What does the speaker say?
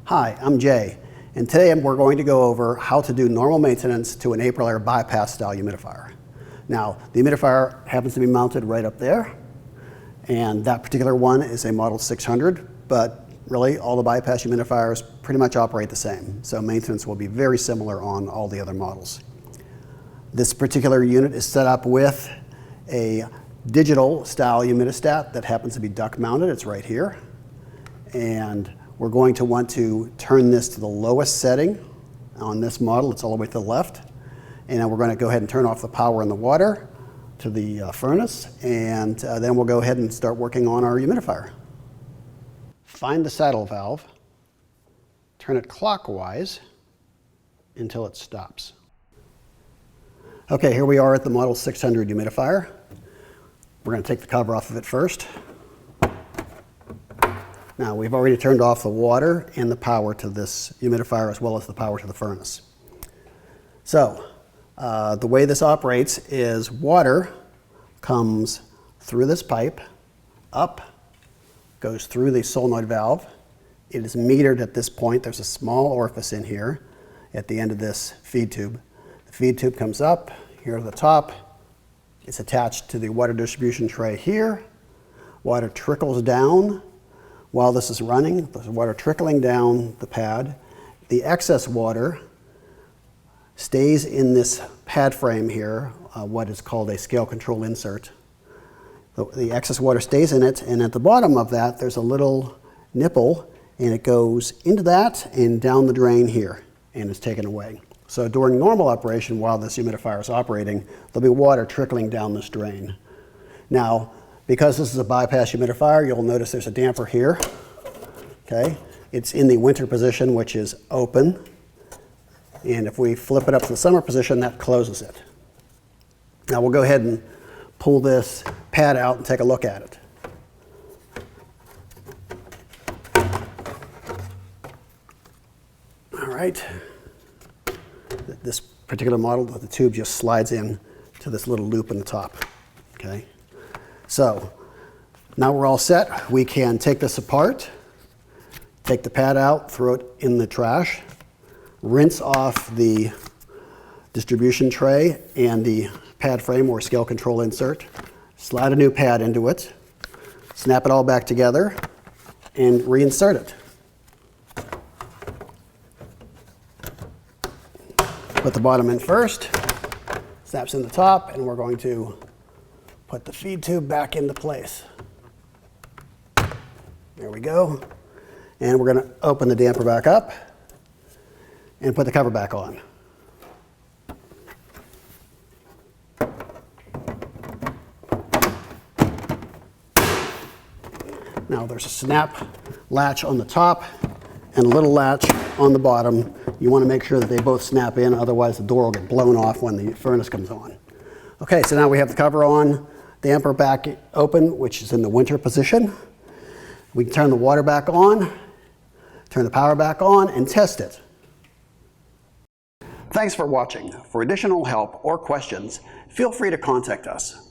Hi, I'm Jay, and today we're going to go over how to do normal maintenance to an AprilAire bypass style humidifier. Now, the humidifier happens to be mounted right up there, and that particular one is a Model 600, but really all the bypass humidifiers pretty much operate the same, so maintenance will be very similar on all the other models. This particular unit is set up with a digital style humidistat that happens to be duct mounted. It's right here, and we're going to want to turn this to the lowest setting on this model. It's all the way to the left. And then we're going to go ahead and turn off the power and the water to the furnace. And then we'll go ahead and start working on our humidifier. Find the saddle valve, turn it clockwise until it stops. Okay, here we are at the Model 600 humidifier. We're going to take the cover off of it first. Now, we've already turned off the water and the power to this humidifier as well as the power to the furnace. So, the way this operates is water comes through this pipe, up, goes through the solenoid valve. It is metered at this point. There's a small orifice in here at the end of this feed tube. The feed tube comes up here at the top. It's attached to the water distribution tray here. Water trickles down. While this is running, there's water trickling down the pad. The excess water stays in this pad frame here, what is called a scale control insert. The excess water stays in it, and at the bottom of that, there's a little nipple, and it goes into that and down the drain here, and is taken away. So during normal operation, while this humidifier is operating, there'll be water trickling down this drain. Now, because this is a bypass humidifier, you'll notice there's a damper here. Okay, it's in the winter position, which is open. And if we flip it up to the summer position, that closes it. Now we'll go ahead and pull this pad out and take a look at it. All right. This particular model, the tube just slides in to this little loop in the top. Okay. So now we're all set. We can take this apart, take the pad out, throw it in the trash, rinse off the distribution tray and the pad frame or scale control insert, slide a new pad into it, snap it all back together, and reinsert it. Put the bottom in first, snaps in the top, and we're going to put the feed tube back into place. There we go. And we're going to open the damper back up and put the cover back on. Now there's a snap latch on the top and a little latch on the bottom. You want to make sure that they both snap in, otherwise the door will get blown off when the furnace comes on. Okay, so now we have the cover on, damper back open, which is in the winter position. We can turn the water back on, turn the power back on, and test it. Thanks for watching. For additional help or questions, feel free to contact us.